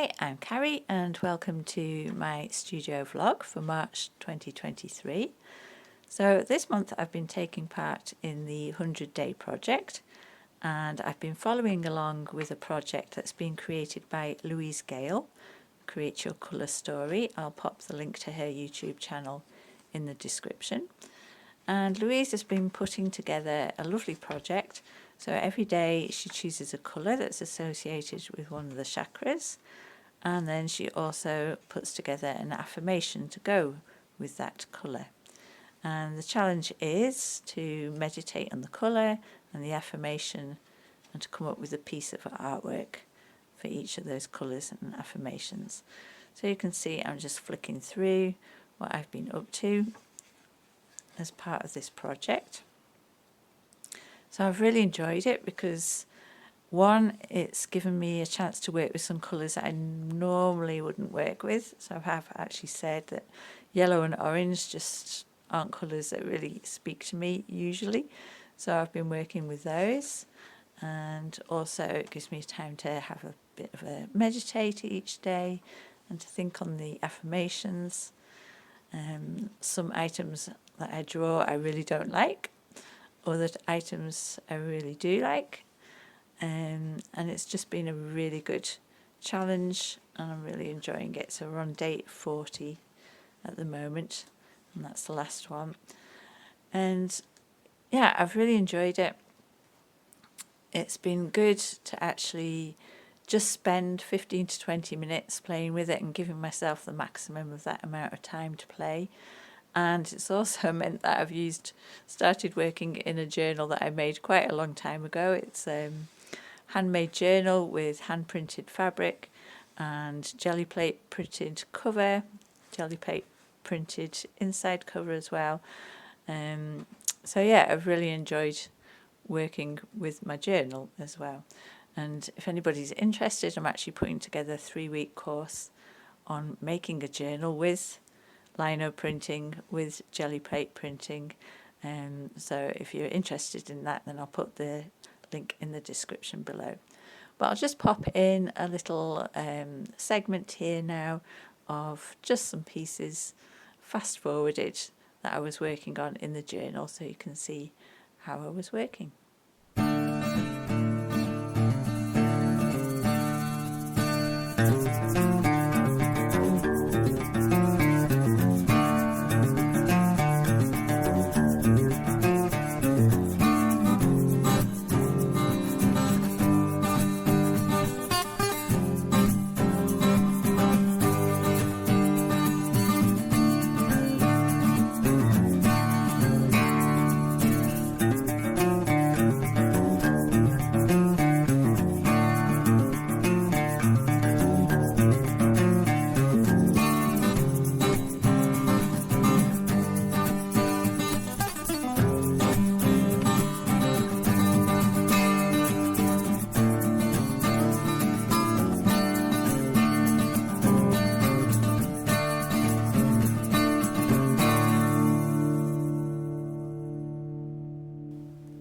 Hi, I'm Carrie and welcome to my studio vlog for March 2023. So this month I've been taking part in the 100-day project, and I've been following along with a project that's been created by Louise Gale, Create Your Colour Story. I'll pop the link to her YouTube channel in the description. And Louise has been putting together a lovely project. So every day she chooses a colour that's associated with one of the chakras, and then she also puts together an affirmation to go with that colour. And the challenge is to meditate on the colour and the affirmation and to come up with a piece of artwork for each of those colours and affirmations. So you can see I'm just flicking through what I've been up to as part of this project. So I've really enjoyed it because, one, it's given me a chance to work with some colours that I normally wouldn't work with. So I have actually said that yellow and orange just aren't colours that really speak to me usually. So I've been working with those, and also it gives me time to have a bit of a meditate each day and to think on the affirmations. Some items that I draw I really don't like, other items I really do like, and it's just been a really good challenge and I'm really enjoying it. So we're on day 40 at the moment, and that's the last one, and yeah, I've really enjoyed it. It's been good to actually just spend 15 to 20 minutes playing with it and giving myself the maximum of that amount of time to play. And it's also meant that I've started working in a journal that I made quite a long time ago. It's a handmade journal with hand printed fabric and jelly plate printed cover, jelly plate printed inside cover as well. So yeah, I've really enjoyed working with my journal as well. And if anybody's interested, I'm actually putting together a 3-week course on making a journal with lino printing, with jelly plate printing. So if you're interested in that, then I'll put the link in the description below. But I'll just pop in a little segment here now of just some pieces fast forwarded that I was working on in the journal, so you can see how I was working.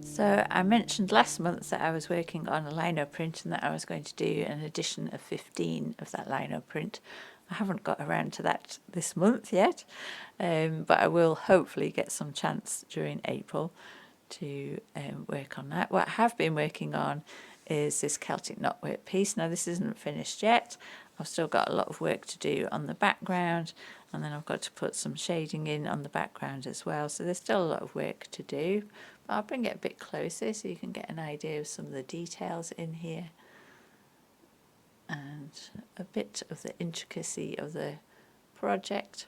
So I mentioned last month that I was working on a lino print and that I was going to do an edition of 15 of that lino print. I haven't got around to that this month yet, but I will hopefully get some chance during April to work on that. What I have been working on is this Celtic knotwork piece. Now this isn't finished yet. I've still got a lot of work to do on the background, and then I've got to put some shading in on the background as well. So there's still a lot of work to do. But I'll bring it a bit closer so you can get an idea of some of the details in here and a bit of the intricacy of the project.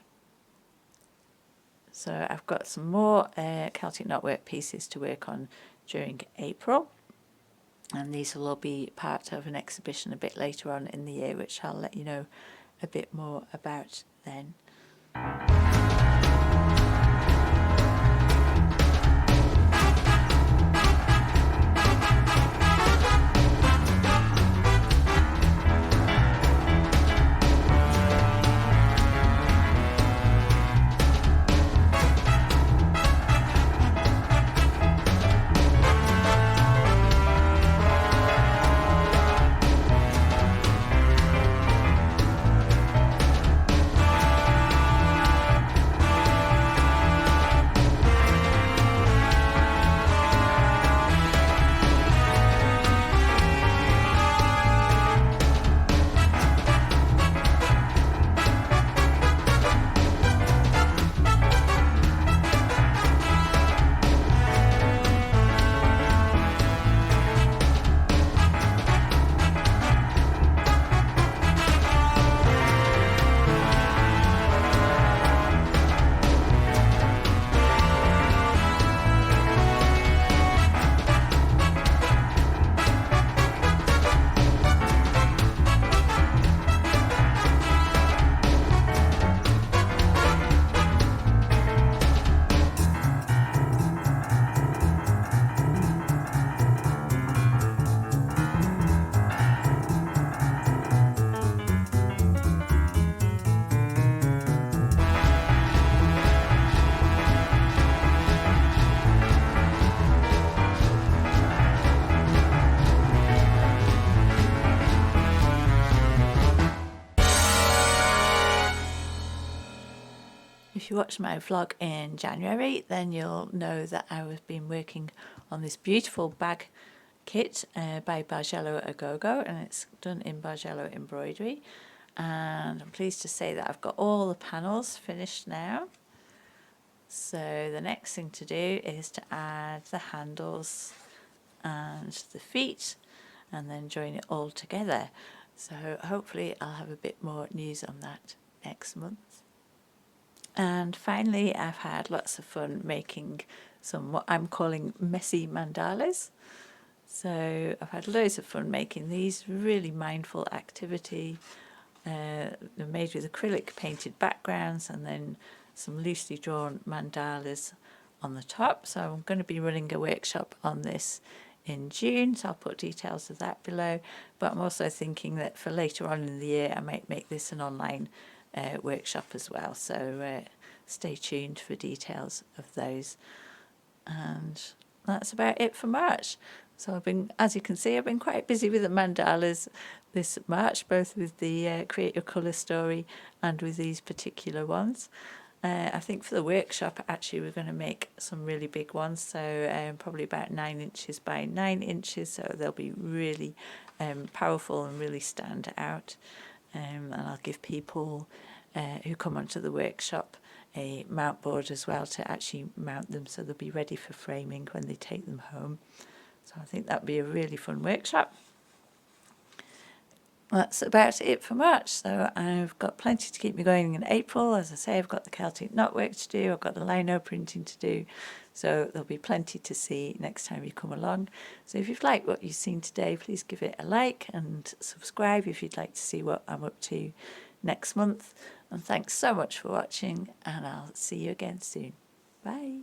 So I've got some more Celtic knotwork pieces to work on during April, and these will all be part of an exhibition a bit later on in the year, which I'll let you know a bit more about then. if you watched my vlog in January, then you'll know that I have been working on this beautiful bag kit by Bargello-A-GoGo, and it's done in Bargello embroidery. And I'm pleased to say that I've got all the panels finished now. So the next thing to do is to add the handles and the feet and then join it all together. So hopefully I'll have a bit more news on that next month. And finally, I've had lots of fun making some what I'm calling messy mandalas. So I've had loads of fun making these, really mindful activity. They're made with acrylic painted backgrounds and then some loosely drawn mandalas on the top. So I'm going to be running a workshop on this in June, so I'll put details of that below. But I'm also thinking that for later on in the year I might make this an online workshop as well, so stay tuned for details of those. And that's about it for March. So I've been, as you can see, I've been quite busy with the mandalas this March, both with the Create Your Colour story and with these particular ones. I think for the workshop, actually, we're going to make some really big ones, so probably about 9 inches by 9 inches, so they'll be really powerful and really stand out. And I'll give people who come onto the workshop a mount board as well to actually mount them, so they'll be ready for framing when they take them home. So I think that'd be a really fun workshop. That's about it for March. So I've got plenty to keep me going in April. As I say, I've got the Celtic knotwork to do, I've got the lino printing to do, so there'll be plenty to see next time you come along. So if you've liked what you've seen today, please give it a like and subscribe if you'd like to see what I'm up to next month. And thanks so much for watching, and I'll see you again soon. Bye.